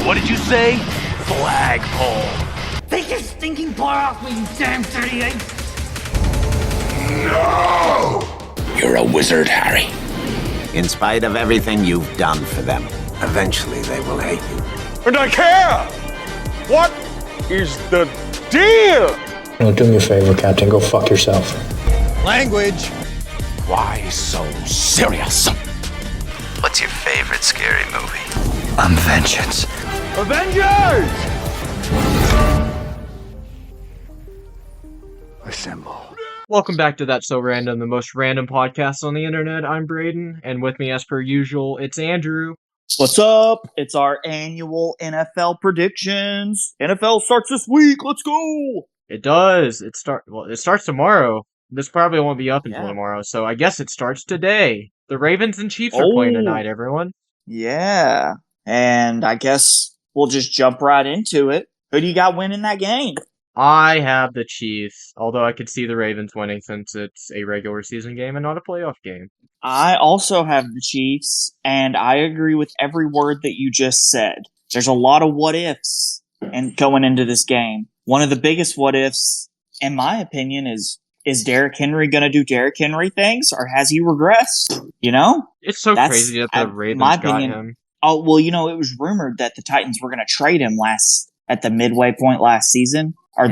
What did you say? Flagpole. Take your stinking paw off me, you damn dirty ape! No! You're a wizard, Harry. In spite of everything you've done for them, eventually they will hate you. And I care! What is the deal? No, do me a favor, Captain. Go fuck yourself. Language. Why so serious? What's your favorite scary movie? I'm vengeance. Avengers! Assemble. Welcome back to That's So Random, the most random podcast on the internet. I'm Braden, and with me, as per usual, it's Andrew. What's up? It's our annual NFL predictions. NFL starts this week. Let's go. It does. It starts tomorrow. This probably won't be up until tomorrow, so I guess it starts today. The Ravens and Chiefs are playing tonight, everyone. Yeah. And I guess we'll just jump right into it. Who do you got winning that game? I have the Chiefs, although I could see the Ravens winning since it's a regular season game and not a playoff game. I also have the Chiefs, and I agree with every word that you just said. There's a lot of what-ifs and going into this game. One of the biggest what-ifs, in my opinion, is Derrick Henry going to do Derrick Henry things, or has he regressed? You know? It's so crazy that the Ravens got him. Oh, well, you know, it was rumored that the Titans were going to trade him at the midway point last season. I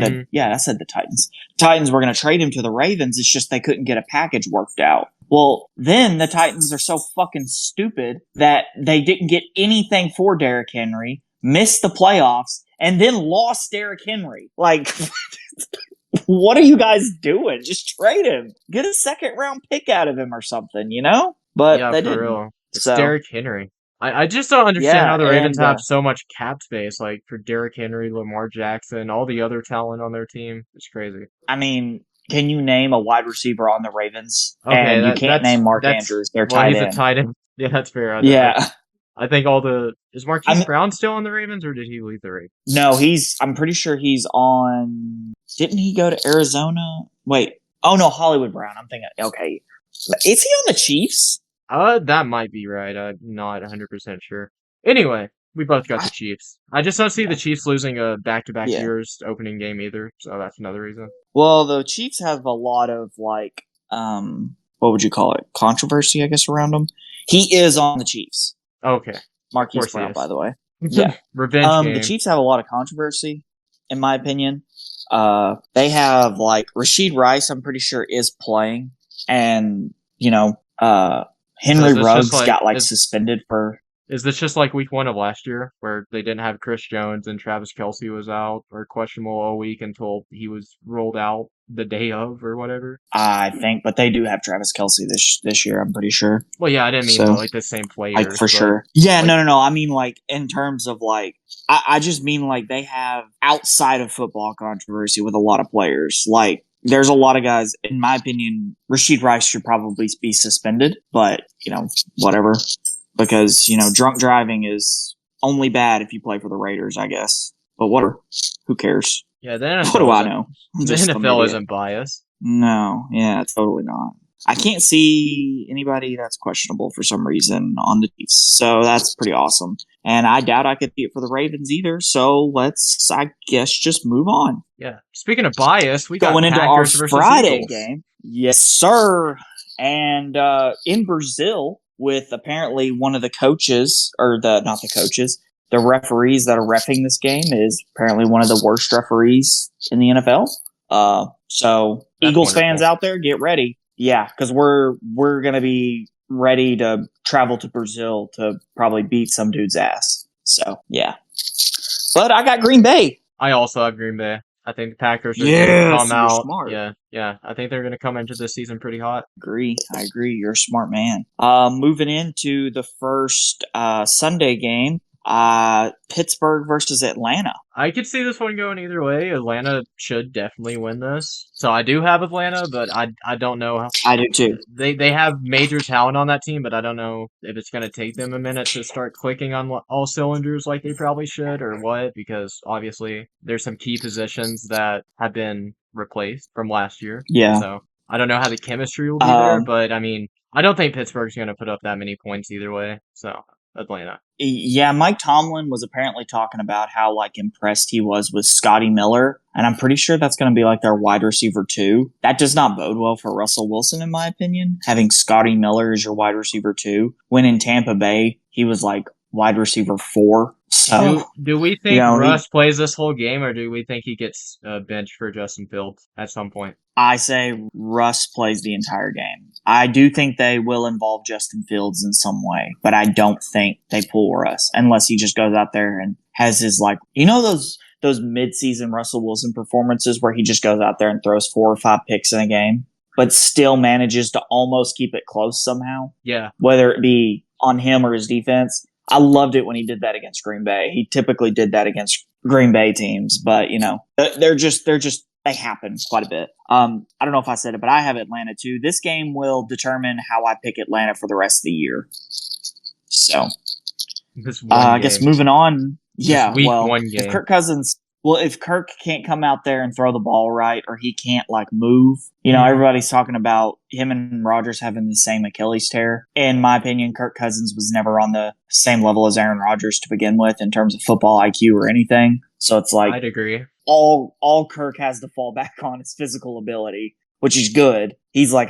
said the Titans. Titans were going to trade him to the Ravens. It's just they couldn't get a package worked out. Well, then the Titans are so fucking stupid that they didn't get anything for Derrick Henry, missed the playoffs, and then lost Derrick Henry. Like, what are you guys doing? Just trade him. Get a second round pick out of him or something, you know? But they didn't. Real. It's Derrick Henry. I just don't understand how the Ravens have so much cap space, like for Derrick Henry, Lamar Jackson, all the other talent on their team. It's crazy. I mean, can you name a wide receiver on the Ravens? Okay, and you can't name Mark Andrews. They're tight end. He's a tight end. Yeah, that's fair. I think is Marquise Brown still on the Ravens, or did he leave the Ravens? No, I'm pretty sure he's on. Didn't he go to Arizona? Wait. Oh no, Hollywood Brown. I'm thinking. Okay, is he on the Chiefs? That might be right. I'm not 100% sure. Anyway, we both got the Chiefs. I just don't see the Chiefs losing a back-to-back years opening game either, so that's another reason. Well, the Chiefs have a lot of, like, what would you call it? Controversy, I guess, around him. He is on the Chiefs. Okay. Marquise Brown, by the way. Yeah. Revenge game. The Chiefs have a lot of controversy, in my opinion. They have, like, Rashid Rice, I'm pretty sure, is playing, and, you know, Henry Ruggs got suspended for. Is this just like week 1 of last year, where they didn't have Chris Jones and Travis Kelce was out or questionable all week until he was rolled out the day of or whatever? I think, but they do have Travis Kelce this year. I'm pretty sure. Well, yeah, I didn't mean like the same players, like for sure. Yeah, no. I mean, like in terms of like, I just mean like they have outside of football controversy with a lot of players, like. There's a lot of guys, in my opinion, Rashid Rice should probably be suspended, but, you know, whatever. Because, you know, drunk driving is only bad if you play for the Raiders, I guess. But whatever. Who cares? Yeah, the NFL what do I know? The NFL isn't biased. No, yeah, totally not. I can't see anybody that's questionable for some reason on the Chiefs. So that's pretty awesome. And I doubt I could see it for the Ravens either. So let's, I guess, just move on. Yeah. Speaking of bias, we going got into Packers our versus Friday Eagles. game. Yes, sir. And in Brazil, with apparently one of the coaches, or not the coaches, the referees that are reffing this game is apparently one of the worst referees in the NFL. So that's Eagles wonderful. Fans out there, get ready. Yeah, because we're going to be ready to travel to Brazil to probably beat some dude's ass. So, yeah. But I got Green Bay. I also have Green Bay. I think the Packers are going to come out. Smart. Yeah. I think they're going to come into this season pretty hot. I agree. You're a smart man. Moving into the first Sunday game. Pittsburgh versus Atlanta. I could see this one going either way. Atlanta should definitely win this. So I do have Atlanta, but I don't know how. I do too. They have major talent on that team, but I don't know if it's going to take them a minute to start clicking on all cylinders like they probably should or what, because obviously there's some key positions that have been replaced from last year. Yeah. So I don't know how the chemistry will be there, but I mean, I don't think Pittsburgh's going to put up that many points either way. So Atlanta. Yeah, Mike Tomlin was apparently talking about how like impressed he was with Scotty Miller, and I'm pretty sure that's going to be like their wide receiver 2. That does not bode well for Russell Wilson, in my opinion. Having Scotty Miller as your wide receiver 2, when in Tampa Bay he was like wide receiver 4. So do we think Russ plays this whole game, or do we think he gets benched for Justin Fields at some point? I say Russ plays the entire game. I do think they will involve Justin Fields in some way, but I don't think they pull Russ unless he just goes out there and has his like, those mid-season Russell Wilson performances where he just goes out there and throws 4 or 5 picks in a game, but still manages to almost keep it close somehow. Yeah. Whether it be on him or his defense. I loved it when he did that against Green Bay. He typically did that against Green Bay teams, but they happen quite a bit. I don't know if I said it, but I have Atlanta too. This game will determine how I pick Atlanta for the rest of the year. So, I guess moving on. Yeah, if Kirk Cousins, if Kirk can't come out there and throw the ball right, or he can't like move, everybody's talking about him and Rodgers having the same Achilles tear. In my opinion, Kirk Cousins was never on the same level as Aaron Rodgers to begin with in terms of football IQ or anything. So it's like I'd agree. All Kirk has to fall back on is physical ability, which is good. He's like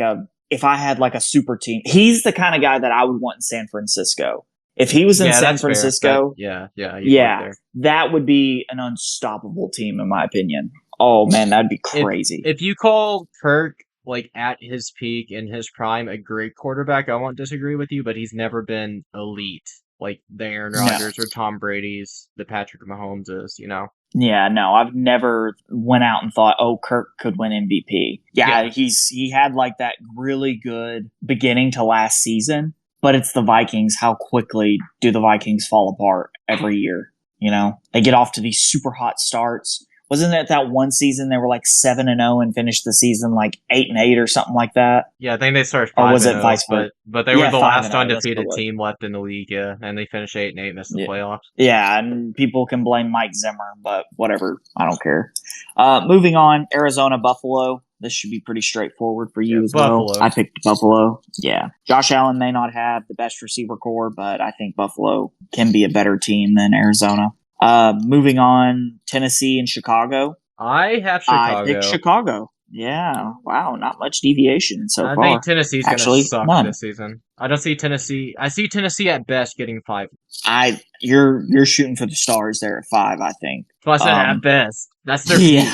if I had like a super team, he's the kind of guy that I would want in San Francisco. If he was in San Francisco, that would be an unstoppable team, in my opinion. Oh man, that'd be crazy. If you call Kirk like at his peak in his prime a great quarterback, I won't disagree with you, but he's never been elite like the Aaron Rodgers or Tom Brady's, the Patrick Mahomes is, Yeah, no, I've never went out and thought, Kirk could win MVP. Yeah, he had like that really good beginning to last season, but it's the Vikings. How quickly do the Vikings fall apart every year? They get off to these super hot starts. Wasn't it that one season they were like 7-0 and finished the season like 8-8 or something like that? Yeah, I think they started 5-0. Or was it vice versa? But they were the last undefeated team left in the league, and they finished 8-8, missed the playoffs. Yeah, and people can blame Mike Zimmer, but whatever, I don't care. Moving on, Arizona, Buffalo. This should be pretty straightforward for you as well. I picked Buffalo. Yeah, Josh Allen may not have the best receiver core, but I think Buffalo can be a better team than Arizona. Moving on, Tennessee and Chicago. I have Chicago. I picked Chicago. Yeah. Wow. Not much deviation so far. I think Tennessee's going to suck this season. I don't see Tennessee. I see Tennessee at best getting 5. You're shooting for the stars there at 5, I think. Plus at best. That's their peak.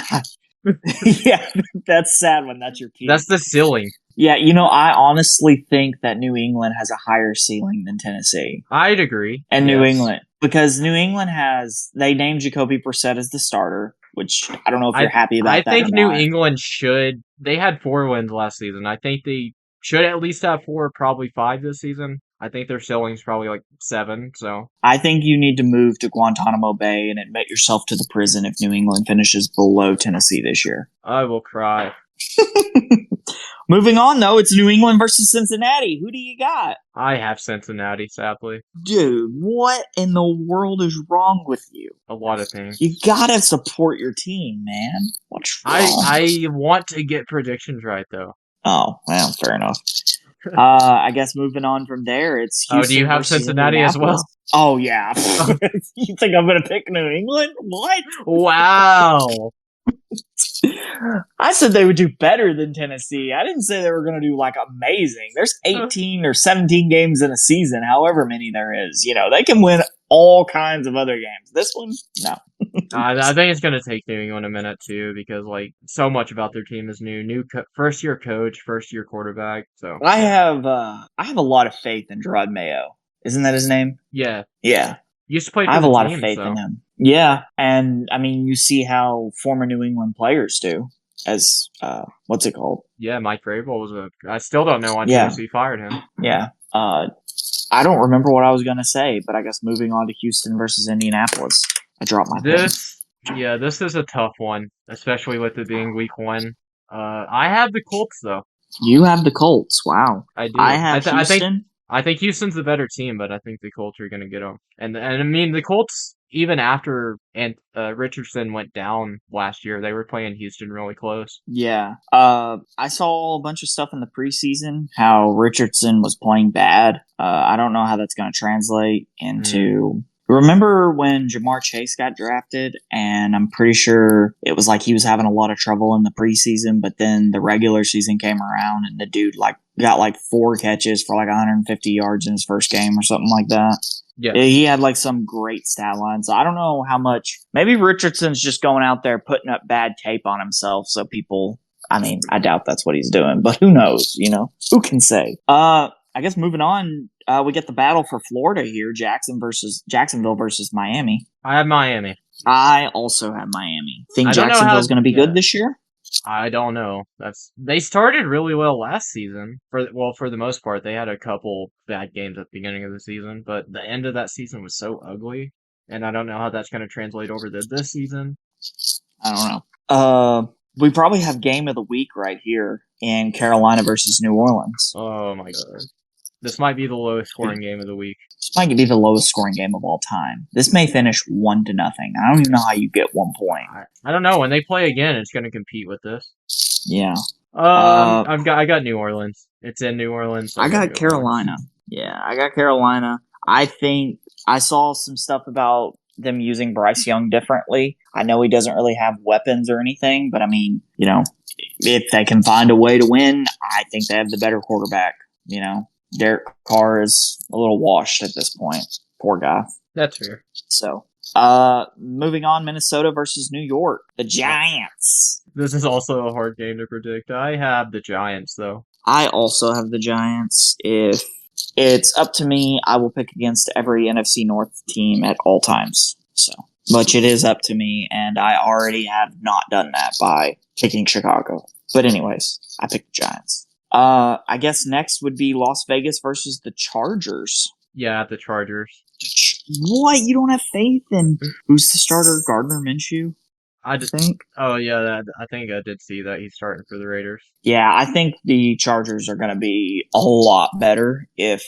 Yeah, that's sad when that's your peak. That's the ceiling. Yeah, I honestly think that New England has a higher ceiling than Tennessee. I'd agree. And New England. Because New England they named Jacoby Brissett as the starter, which I don't know if you're happy about that. I think New England they had 4 wins last season. I think they should at least have 4, probably 5 this season. I think their ceiling's probably like 7, so. I think you need to move to Guantanamo Bay and admit yourself to the prison if New England finishes below Tennessee this year. I will cry. Moving on, though, it's New England versus Cincinnati. Who do you got? I have Cincinnati, sadly. Dude, what in the world is wrong with you? A lot of things. You gotta support your team, man. What's wrong? I want to get predictions right, though. Oh, well, fair enough. I guess moving on from there, it's Houston. Do you have Cincinnati as well? Oh, yeah. You think I'm going to pick New England? What? Wow. I said they would do better than Tennessee. I didn't say they were going to do like amazing. There's 18 or 17 games in a season, however many there is. They can win all kinds of other games. This one, no. I think it's going to take New England a minute too, because like so much about their team is new first year coach, first year quarterback. So I have a lot of faith in Gerard Mayo. Isn't that his name? Yeah. Yeah. Used to play for I have the a lot team, of faith in him. Yeah, and I mean, you see how former New England players do. As what's it called? Yeah, Mike Vrabel was I still don't know why Tennessee fired him. Yeah. I don't remember what I was gonna say, but I guess moving on to Houston versus Indianapolis. I dropped my pen. This is a tough one, especially with it being week 1. I have the Colts though. You have the Colts. Wow. I do. I have Houston. I think Houston's the better team, but I think the Colts are going to get them. And I mean, the Colts even after Richardson went down last year, they were playing Houston really close. Yeah. I saw a bunch of stuff in the preseason, how Richardson was playing bad. I don't know how that's going to translate into... Remember when Jamar Chase got drafted, and I'm pretty sure it was like he was having a lot of trouble in the preseason, but then the regular season came around and the dude got 4 catches for 150 yards in his first game or something like that. Yeah. He had some great stat lines. So I don't know how much. Maybe Richardson's just going out there putting up bad tape on himself so people. I mean, I doubt that's what he's doing, but who knows? Who can say? I guess moving on, we get the battle for Florida here: Jacksonville versus Miami. I have Miami. I also have Miami. Think I don't know Jacksonville's going to be good this year? I don't know. They started really well last season. For the most part, they had a couple bad games at the beginning of the season, but the end of that season was so ugly, and I don't know how that's going to translate over to this season. I don't know. We probably have game of the week right here in Carolina versus New Orleans. Oh my god. This might be the lowest scoring game of the week. This might be the lowest scoring game of all time. This may finish 1-0. I don't even know how you get 1 point. I don't know. When they play again, it's going to compete with this. Yeah. I got New Orleans. It's in New Orleans. So I got Carolina. Yeah, I got Carolina. I think I saw some stuff about them using Bryce Young differently. I know he doesn't really have weapons or anything, but I mean, if they can find a way to win, I think they have the better quarterback. Derek Carr is a little washed at this point. Poor guy. That's fair. So, moving on, Minnesota versus New York. The Giants. This is also a hard game to predict. I have the Giants, though. I also have the Giants. If it's up to me, I will pick against every NFC North team at all times. So, but it is up to me, and I already have not done that by picking Chicago. But anyways, I picked the Giants. I guess next would be Las Vegas versus the Chargers. Yeah, the Chargers. What? You don't have faith in who's the starter? Gardner Minshew? I just think. Oh yeah, I think I did see that he's starting for the Raiders. Yeah, I think the Chargers are going to be a lot better if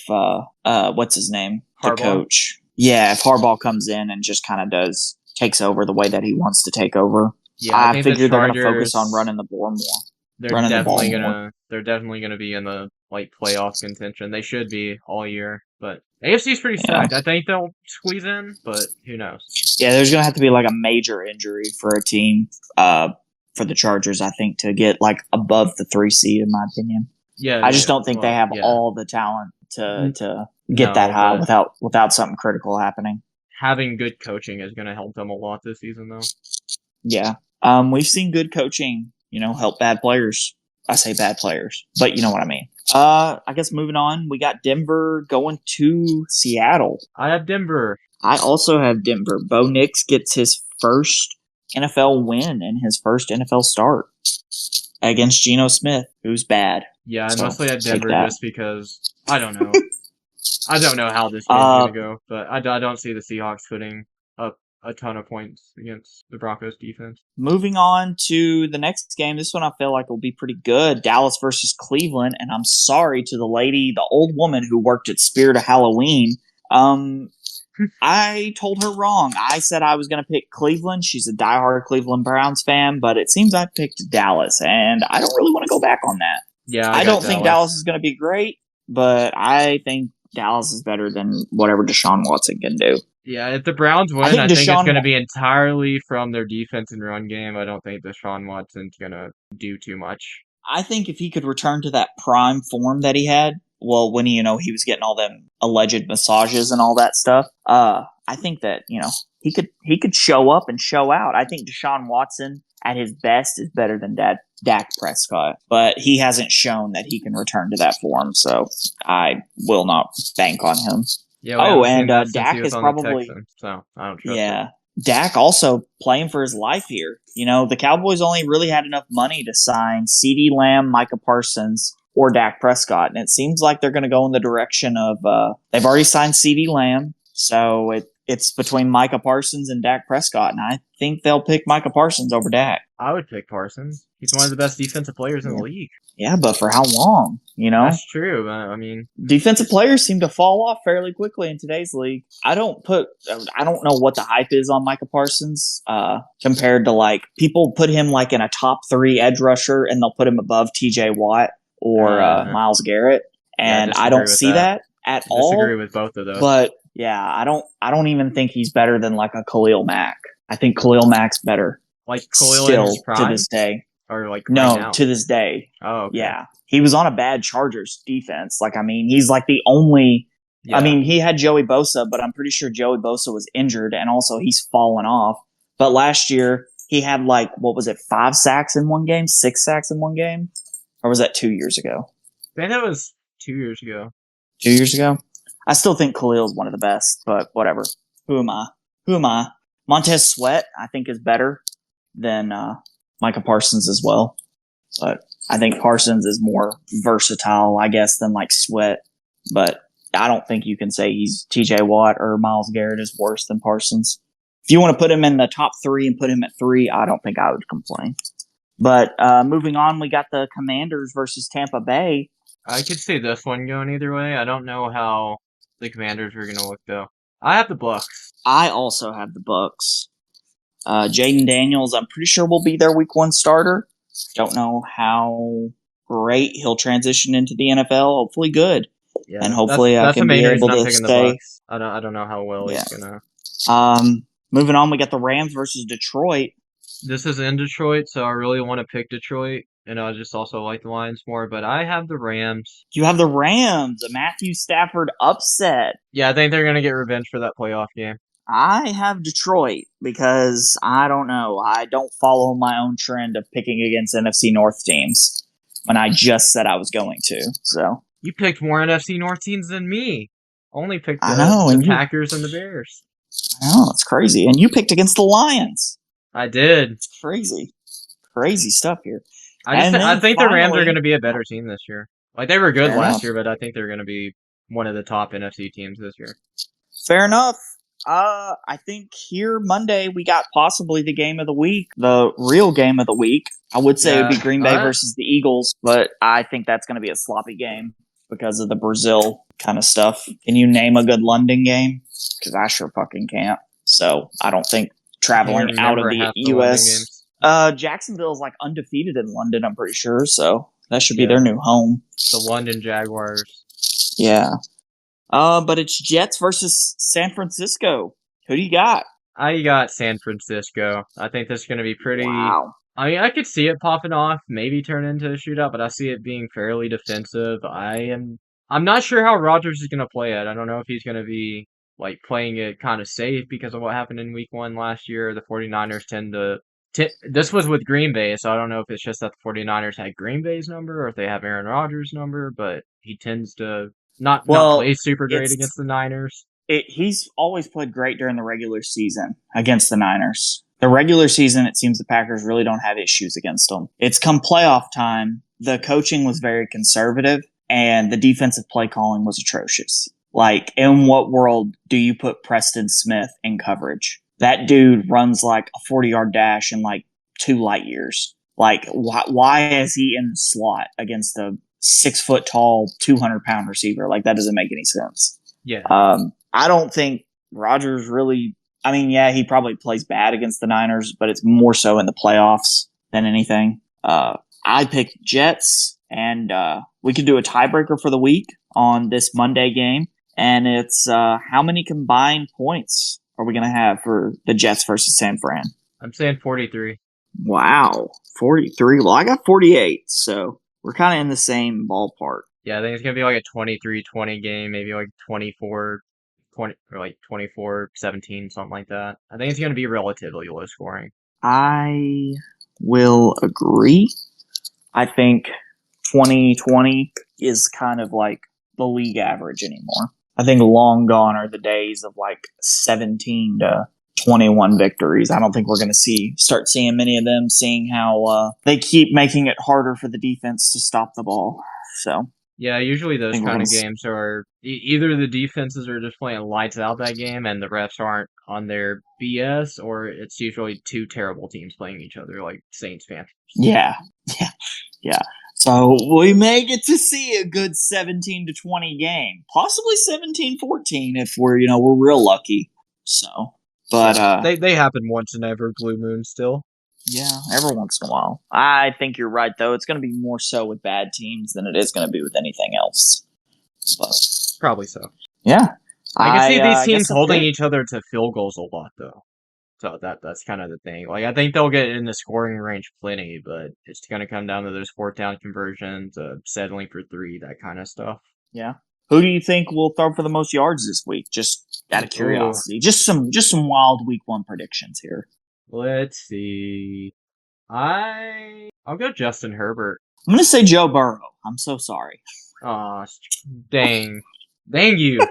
what's his name, Harbaugh? The coach. Yeah, if Harbaugh comes in and just kind of takes over the way that he wants to take over. Yeah, I figure they're going to focus on running the ball more. They're definitely gonna be in the playoff contention. They should be all year, but AFC's pretty stacked. I think they'll squeeze in, but who knows? Yeah, there's gonna have to be a major injury for a team, for the Chargers, I think, to get above the 3 seed, in my opinion. Yeah, I just don't think they have all the talent to get that high without something critical happening. Having good coaching is gonna help them a lot this season, though. Yeah, we've seen good coaching, help bad players. I say bad players, but you know what I mean. I guess moving on, we got Denver going to Seattle. I have Denver. I also have Denver. Bo Nix gets his first NFL win and his first NFL start against Geno Smith, who's bad. Yeah, I mostly had Denver just because I don't know. I don't know how this game's going to go, but I don't see the Seahawks putting up a ton of points against the Broncos defense. Moving on to the next game. This one I feel like will be pretty good. Dallas versus Cleveland. And I'm sorry to the old woman who worked at Spirit of Halloween. I told her wrong. I said I was going to pick Cleveland. She's a diehard Cleveland Browns fan, but it seems I picked Dallas, and I don't really want to go back on that. Yeah, I don't think Dallas is going to be great, but I think Dallas is better than whatever Deshaun Watson can do. Yeah, if the Browns win, I think it's going to be entirely from their defense and run game. I don't think Deshaun Watson's going to do too much. I think if he could return to that prime form that he had, well, when he was getting all them alleged massages and all that stuff, I think that, he could show up and show out. I think Deshaun Watson at his best is better than Dak Prescott, but he hasn't shown that he can return to that form, so I will not bank on him. Yeah, and Dak is probably Texans, so I don't trust him. him. Dak also playing for his life here. The Cowboys only really had enough money to sign CeeDee Lamb, Micah Parsons, or Dak Prescott, and it seems like they're going to go in the direction of they've already signed CeeDee Lamb, so It's between Micah Parsons and Dak Prescott, and I think they'll pick Micah Parsons over Dak. I would pick Parsons. He's one of the best defensive players in the league. Yeah, but for how long? That's true. I mean, defensive players seem to fall off fairly quickly in today's league. I don't know what the hype is on Micah Parsons compared to like people put him like in a top 3 edge rusher and they'll put him above TJ Watt or Myles Garrett. And I don't see that at all. I disagree with both of those. But yeah, I don't even think he's better than like a Khalil Mack. I think Khalil Mack's better. Like Khalil still in his prime? To this day. Or like no, right now? To this day. Oh, okay. Yeah. He was on a bad Chargers defense. Like, I mean, he's like the only. Yeah. I mean, he had Joey Bosa, but I'm pretty sure Joey Bosa was injured, and also he's fallen off. But last year he had like, what was it, 5 sacks in one game, 6 sacks in one game, or was that 2 years ago? I think that was 2 years ago. 2 years ago. I still think Khalil's one of the best, but whatever. Who am I? Montez Sweat, I think, is better than Micah Parsons as well. But I think Parsons is more versatile, I guess, than like Sweat. But I don't think you can say he's TJ Watt or Myles Garrett is worse than Parsons. If you want to put him in the top 3 and put him at 3, I don't think I would complain. But moving on, we got the Commanders versus Tampa Bay. I could see this one going either way. I don't know how the Commanders are going to look, though. I have the Bucks. I also have the Bucks. Jaden Daniels, I'm pretty sure will be their week 1 starter. Don't know how great he'll transition into the NFL. Hopefully good. Yeah, and hopefully I can be able to stay. I don't know how well he's going to. Moving on, we got the Rams versus Detroit. This is in Detroit, so I really want to pick Detroit. And I just also like the Lions more, but I have the Rams. You have the Rams, a Matthew Stafford upset. Yeah, I think they're going to get revenge for that playoff game. I have Detroit because I don't know. I don't follow my own trend of picking against NFC North teams when I just said I was going to. So you picked more NFC North teams than me. Only picked the Packers and the Bears. I know, it's crazy. And you picked against the Lions. I did. It's crazy. Crazy stuff here. I think the Rams are going to be a better team this year. Like, they were good last year, but I think they're going to be one of the top NFC teams this year. Fair enough. I think here Monday we got possibly the game of the week, the real game of the week. I would say it would be Green Bay versus the Eagles, but I think that's going to be a sloppy game because of the Brazil kind of stuff. Can you name a good London game? Because I sure fucking can't. So I don't think traveling out of the U.S. Jacksonville's like undefeated in London, I'm pretty sure. So that should be their new home. The London Jaguars. Yeah. But it's Jets versus San Francisco. Who do you got? I got San Francisco. I think this is going to be pretty... Wow. I mean, I could see it popping off, maybe turn into a shootout, but I see it being fairly defensive. I'm not sure how Rodgers is going to play it. I don't know if he's going to be like playing it kind of safe because of what happened in week 1 last year. The 49ers tend to... This was with Green Bay, so I don't know if it's just that the 49ers had Green Bay's number or if they have Aaron Rodgers' number, but he tends to... Not play super great against the Niners. He's always played great during the regular season against the Niners. The regular season, it seems the Packers really don't have issues against them. It's come playoff time. The coaching was very conservative, and the defensive play calling was atrocious. Like, in what world do you put Preston Smith in coverage? That dude runs like a 40-yard dash in like 2 light years. Like, why is he in the slot against a 6 foot tall, 200-pound receiver? Like, that doesn't make any sense. Yeah. I don't think Rodgers really, I mean, yeah, he probably plays bad against the Niners, but it's more so in the playoffs than anything. I picked Jets, and we could do a tiebreaker for the week on this Monday game. And it's how many combined points are we going to have for the Jets versus San Fran? I'm saying 43. Wow. 43. Well, I got 48, so we're kind of in the same ballpark. Yeah, I think it's going to be like a 23-20 game, maybe like 24-20 or like 24-17, something like that. I think it's going to be relatively low scoring. I will agree. I think 2020 is kind of like the league average anymore. I think long gone are the days of like 17 to 21 victories. I don't think we're going to start seeing many of them, seeing how they keep making it harder for the defense to stop the ball. So Yeah, usually those think we're kind of gonna games are either the defenses are just playing lights out that game and the refs aren't on their BS, or it's usually two terrible teams playing each other, like Saints fans. Yeah, yeah, yeah. So we may get to see a good 17-20 game, possibly 17-14 if we're real lucky. So, but They happen once in every blue moon still. yeah, every once in a while. I think you're right, though. It's going to be more so with bad teams than it is going to be with anything else. But Probably so. yeah, I can see these guess teams that's holding it. each other to field goals a lot, though. So that's kind of the thing. Like, I think they'll get in the scoring range plenty, but it's going to come down to those fourth down conversions, settling for three, that kind of stuff. Yeah. Who do you think will throw for the most yards this week? Just out of curiosity. Just some wild week 1 predictions here. Let's see. I'll go Justin Herbert. I'm going to say Joe Burrow. I'm so sorry. Aw, dang. Dang you.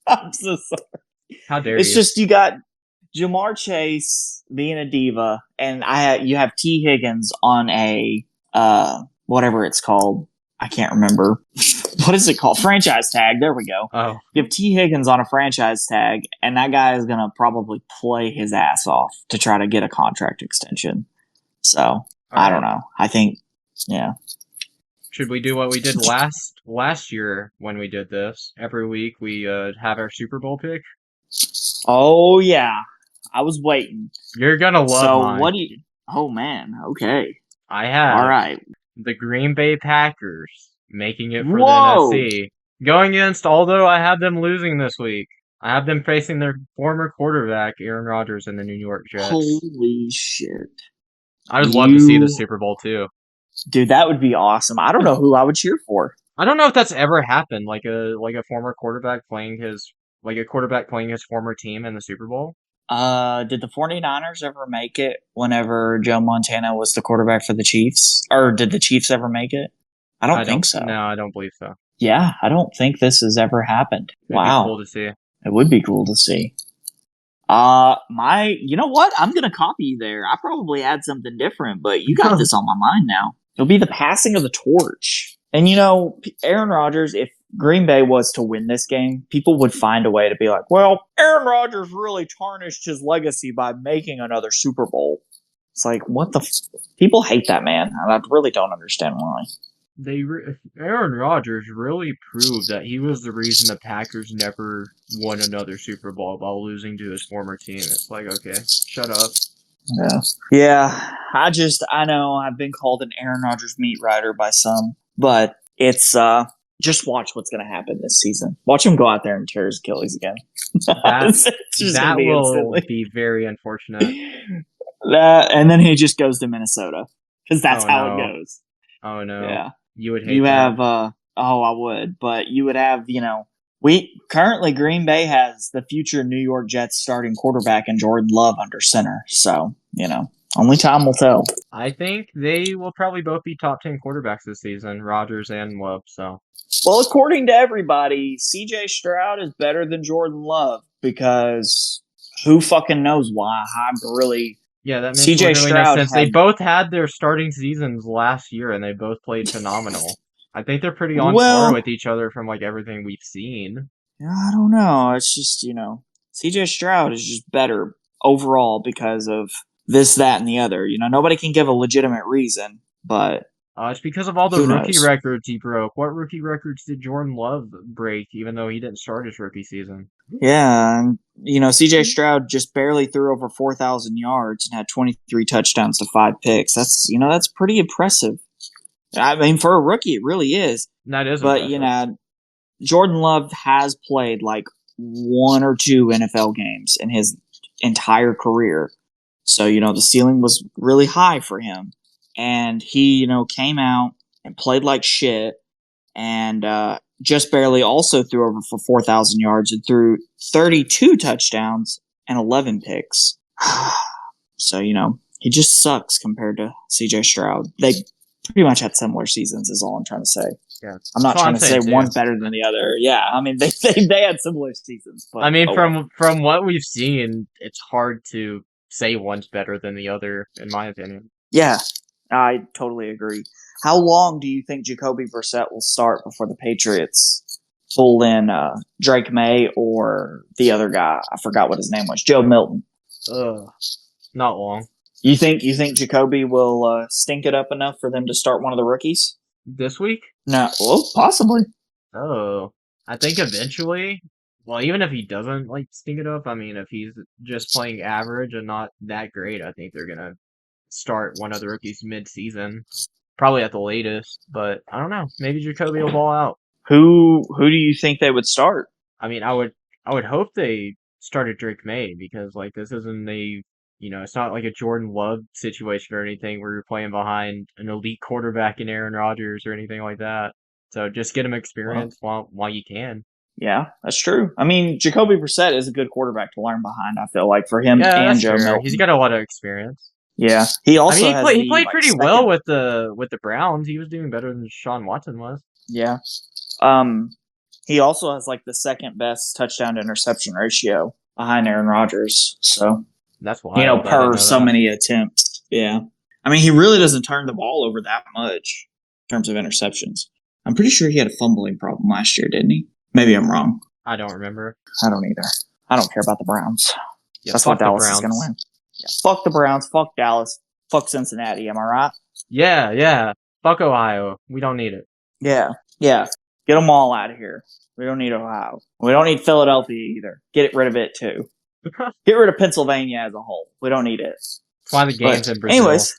I'm so sorry. How dare It's you. just you got Jamar Chase being a diva, and you have T. Higgins on a whatever it's called. I can't remember. What is it called? Franchise tag. There we go. Oh. You have T. Higgins on a franchise tag, and that guy is gonna probably play his ass off to try to get a contract extension. So I don't know. I think, yeah. Should we do what we did last year when we did this? Every week we have our Super Bowl pick. Oh yeah, I was waiting. You're gonna love So mine. what do you? Oh man. Okay. I have All right. the Green Bay Packers making it for Whoa. the NFC. Going against, although I have them losing this week. I have them facing their former quarterback, Aaron Rodgers, and the New York Jets. Holy shit. I would love to see the Super Bowl too. Dude, that would be awesome. I don't know who I would cheer for. I don't know if that's ever happened, like a former quarterback playing his former team in the Super Bowl. Did the 49ers ever make it whenever Joe Montana was the quarterback for the Chiefs? Or did the Chiefs ever make it? I don't think so. No, I don't believe so. Yeah, I don't think this has ever happened. It'd Wow. be cool to see. It would be cool to see. You know what? I'm going to copy you there. I probably had something different, but you got this on my mind now. It'll be the passing of the torch. And Aaron Rodgers, if Green Bay was to win this game, people would find a way to be like, well, Aaron Rodgers really tarnished his legacy by making another Super Bowl. It's like, what the people hate that man, and I really don't understand why. Aaron Rodgers really proved that he was the reason the Packers never won another Super Bowl while losing to his former team. It's like, okay, shut up. Yeah. I know I've been called an Aaron Rodgers meat rider by some, but it's just watch what's going to happen this season. Watch him go out there and tear his Achilles again. That will be very unfortunate. And then he just goes to Minnesota because that's how it goes. Oh no! Yeah, you would hate. You that. have I would, but you would have we currently Green Bay has the future New York Jets starting quarterback and Jordan Love under center. So only time will tell. I think they will probably both be top 10 quarterbacks this season, Rodgers and Love. So, well, according to everybody, C.J. Stroud is better than Jordan Love because who fucking knows why? I'm really. Yeah, that makes C.J. Stroud no sense. They both had their starting seasons last year, and they both played phenomenal. I think they're pretty on par with each other from everything we've seen. I don't know. It's just C.J. Stroud is just better overall because of this, that, and the other. Nobody can give a legitimate reason, but it's because of all the rookie records he broke. What rookie records did Jordan Love break, even though he didn't start his rookie season? Yeah, and C.J. Stroud just barely threw over 4,000 yards and had 23 touchdowns to 5 picks. That's pretty impressive. I mean, for a rookie, it really is. That is, but Jordan Love has played 1 or 2 NFL games in his entire career, so the ceiling was really high for him. And he, came out and played like shit and just barely also threw over for 4,000 yards and threw 32 touchdowns and 11 picks. So, he just sucks compared to C.J. Stroud. They pretty much had similar seasons is all I'm trying to say. Yeah. I'm not trying to say one's better than the other. Yeah, I mean, they had similar seasons. But, I mean, from what we've seen, it's hard to say one's better than the other, in my opinion. Yeah. I totally agree. How long do you think Jacoby Brissett will start before the Patriots pull in Drake May or the other guy? I forgot what his name was. Joe Milton. Not long. You think Jacoby will stink it up enough for them to start one of the rookies This week? No, well, possibly. Oh, I think eventually. Well, even if he doesn't like stink it up, I mean, if he's just playing average and not that great, I think they're gonna start one of the rookies mid-season, probably at the latest. But I don't know. Maybe Jacoby will ball out. Who do you think they would start? I mean, I would hope they started Drake May because like this isn't it's not like a Jordan Love situation or anything where you're playing behind an elite quarterback in Aaron Rodgers or anything like that. So just get him experience while you can. Yeah, that's true. I mean, Jacoby Brissett is a good quarterback to learn behind, I feel like, for him and Joe Milton. He's got a lot of experience. Yeah. He also he played pretty well with the Browns. He was doing better than Sean Watson was. Yeah. He also has like the second best touchdown to interception ratio behind Aaron Rodgers. So that's why per so many attempts. Yeah. I mean, he really doesn't turn the ball over that much in terms of interceptions. I'm pretty sure he had a fumbling problem last year, didn't he? Maybe I'm wrong. I don't remember. I don't either. I don't care about the Browns. Yeah, that's why Dallas is going to win. Yeah, fuck the Browns. Fuck Dallas. Fuck Cincinnati. Am I right? Yeah. Fuck Ohio. We don't need it. Yeah. Get them all out of here. We don't need Ohio. We don't need Philadelphia either. Get rid of it too. Get rid of Pennsylvania as a whole. We don't need it. That's why the game's in Brazil. Anyways.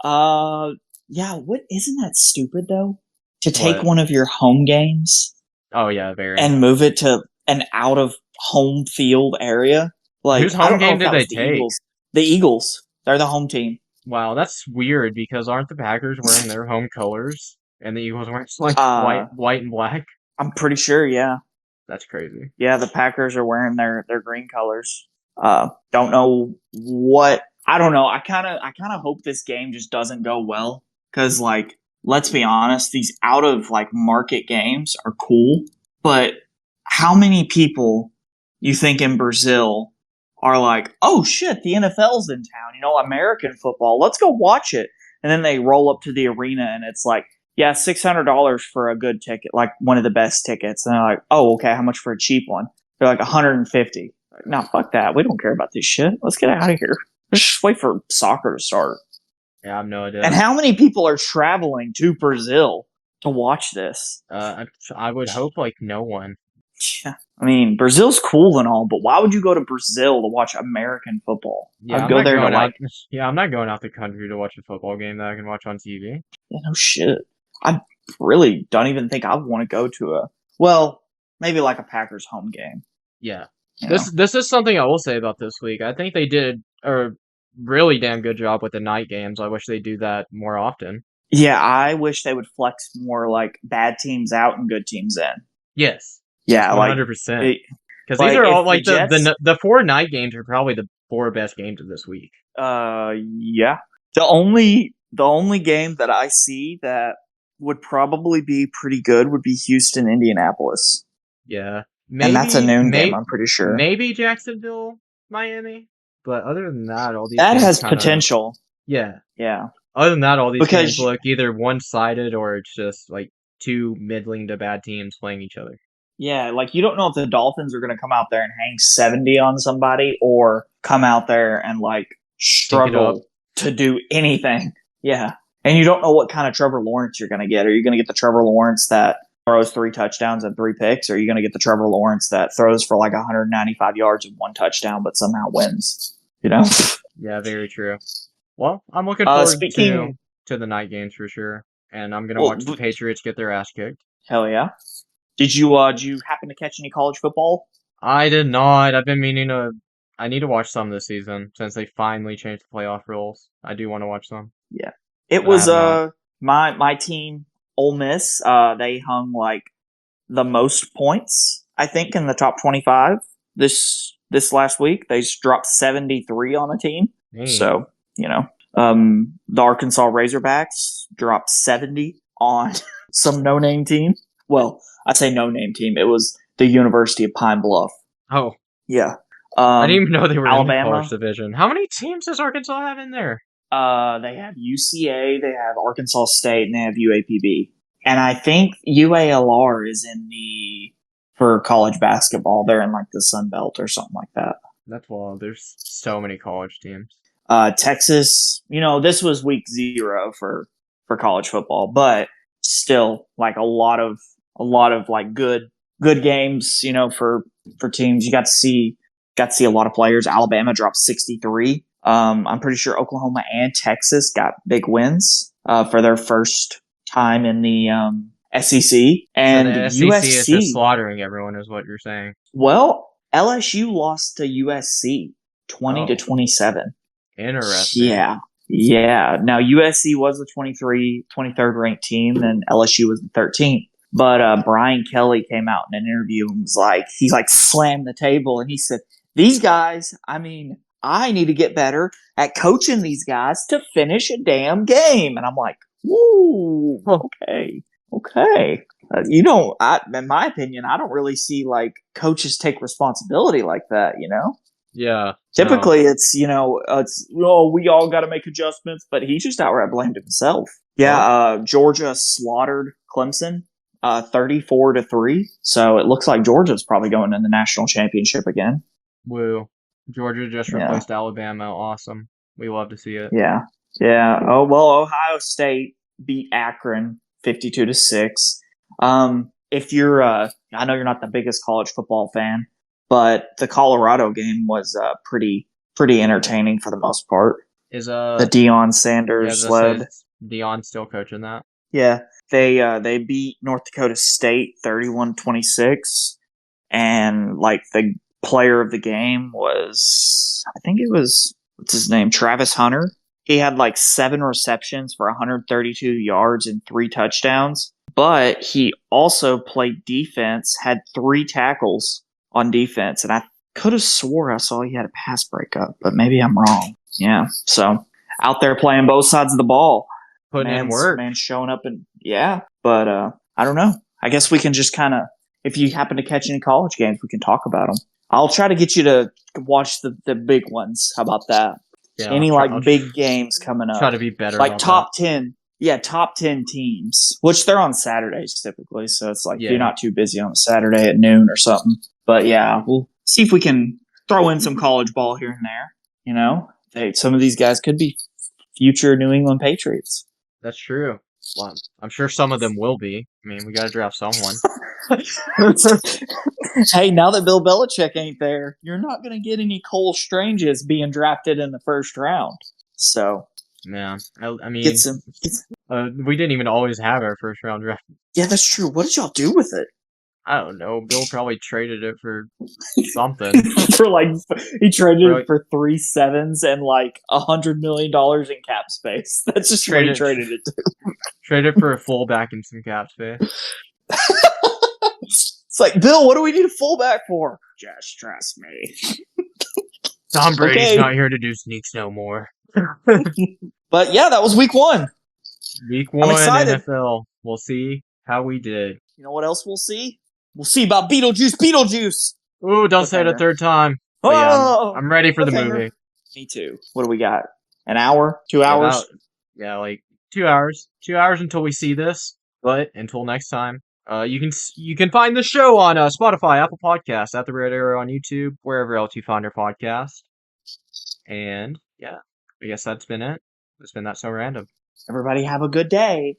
What isn't that stupid though? To take one of your home games. Oh yeah, very. And move it to an out of home field area. Like, whose home game did they take? The Eagles. They're the home team. Wow, that's weird because aren't the Packers wearing their home colors and the Eagles wearing like white and black? I'm pretty sure, yeah. That's crazy. Yeah, the Packers are wearing their green colors. Don't know what. I don't know. I kind of hope this game just doesn't go well because, like, let's be honest, these out of like market games are cool, but how many people you think in Brazil are like, oh shit, the NFL's in town, American football, let's go watch it. And then they roll up to the arena and it's like, yeah, $600 for a good ticket, like one of the best tickets. And they're like, oh, okay, how much for a cheap one? They're like $150. Like, no, fuck that. We don't care about this shit. Let's get out of here. Let's just wait for soccer to start. Yeah, I have no idea. And how many people are traveling to Brazil to watch this? I would hope like no one. Yeah. I mean, Brazil's cool and all, but why would you go to Brazil to watch American football? Yeah, I'd go there to like. Yeah, I'm not going out the country to watch a football game that I can watch on TV. Yeah, no shit. I really don't even think I would want to go to maybe like a Packers home game. Yeah. This is something I will say about this week. I think they did a really damn good job with the night games. I wish they do that more often. Yeah, I wish they would flex more like bad teams out and good teams in. Yes. Yeah, 100%. Because these are all like the 4 night games are probably the 4 best games of this week. Yeah. The only game that I see that would probably be pretty good would be Houston, Indianapolis. Yeah. And that's a noon game, I'm pretty sure. Maybe Jacksonville, Miami. But other than that, all these that games has potential. Yeah. Yeah. Other than that, all these games look either one-sided or it's just like 2 middling to bad teams playing each other. Yeah, like you don't know if the Dolphins are going to come out there and hang 70 on somebody or come out there and like struggle to do anything. Yeah. And you don't know what kind of Trevor Lawrence you're going to get. Are you going to get the Trevor Lawrence that throws 3 touchdowns and 3 picks? Or are you going to get the Trevor Lawrence that throws for like 195 yards and 1 touchdown but somehow wins? Yeah, very true. Well, I'm looking forward to the night games for sure. And I'm going to watch the Patriots get their ass kicked. Hell yeah. Did you happen to catch any college football? I did not. I've been meaning to. I need to watch some this season since they finally changed the playoff rules. I do want to watch some. Yeah, it was my team, Ole Miss. They hung like the most points, I think, in the top 25 this last week. They dropped 73 on a team. Dang. So the Arkansas Razorbacks dropped 70 on some no-name team. Well, I say no-name team. It was the University of Pine Bluff. Oh. Yeah. I didn't even know they were Alabama. in the college division. How many teams does Arkansas have in there? They have UCA, they have Arkansas State, and they have UAPB. And I think UALR is for college basketball. They're in like the Sun Belt or something like that. That's wild. There's so many college teams. Texas, this was week 0 for college football, but still like a lot of like good games, for teams. You got to see a lot of players. Alabama dropped 63. I'm pretty sure Oklahoma and Texas got big wins for their first time in the SEC. And so the SEC is USC just slaughtering everyone, is what you're saying. Well, LSU lost to USC 20-27. Interesting. Yeah. Now USC was the 23rd ranked team, and LSU was the 13th. But Brian Kelly came out in an interview and was like, he like slammed the table and he said, "These guys, I need to get better at coaching these guys to finish a damn game." And I'm like, "Woo, okay." In my opinion, I don't really see like coaches take responsibility like that, Yeah. Typically, it's we all got to make adjustments, but he just outright blamed himself. Yeah, Georgia slaughtered Clemson, 34-3. So it looks like Georgia's probably going in the national championship again. Woo! Georgia just replaced Alabama. Awesome. We love to see it. Yeah. Oh well, Ohio State beat Akron 52-6. If you're, I know you're not the biggest college football fan, but the Colorado game was pretty entertaining for the most part. Is the Deion Sanders led? Deion still coaching that? Yeah, they beat North Dakota State 31-26, and like the player of the game was, I think it was, what's his name, Travis Hunter. He had like 7 receptions for 132 yards and 3 touchdowns, but he also played defense, had 3 tackles on defense, and I could have swore I saw he had a pass breakup, but maybe I'm wrong. Yeah, so out there playing both sides of the ball. Putting in work. Man showing up, and but I don't know. I guess we can just kind of, if you happen to catch any college games, we can talk about them. I'll try to get you to watch the big ones. How about that? Yeah, any big games coming up. Try to be better. Like top 10. Yeah, top 10 teams, which they're on Saturdays typically. So it's like you're not too busy on a Saturday at noon or something. But yeah, we'll see if we can throw in some college ball here and there. Some of these guys could be future New England Patriots. That's true. Well, I'm sure some of them will be. I mean, we got to draft someone. Hey, now that Bill Belichick ain't there, you're not going to get any Cole Stranges being drafted in the first round. So, yeah, I mean, we didn't even always have our first round draft. Yeah, that's true. What did y'all do with it? I don't know. Bill probably traded it for something. He traded it for 3 7s and like $100 million in cap space. That's just what he traded it to. Traded for a fullback and some cap space. It's like, Bill, what do we need a fullback for? Just trust me. Tom Brady's not here to do sneaks no more. But yeah, that was week 1. Week 1 NFL. We'll see how we did. You know what else we'll see? We'll see about Beetlejuice. Ooh, don't say it a third time. But yeah, I'm ready for the movie. Me too. What do we got? An hour? 2 hours? Like 2 hours. 2 hours until we see this. But until next time, you can find the show on Spotify, Apple Podcasts, at the Red Arrow on YouTube, wherever else you find your podcast. And yeah, I guess that's been it. It's been That So Random. Everybody have a good day.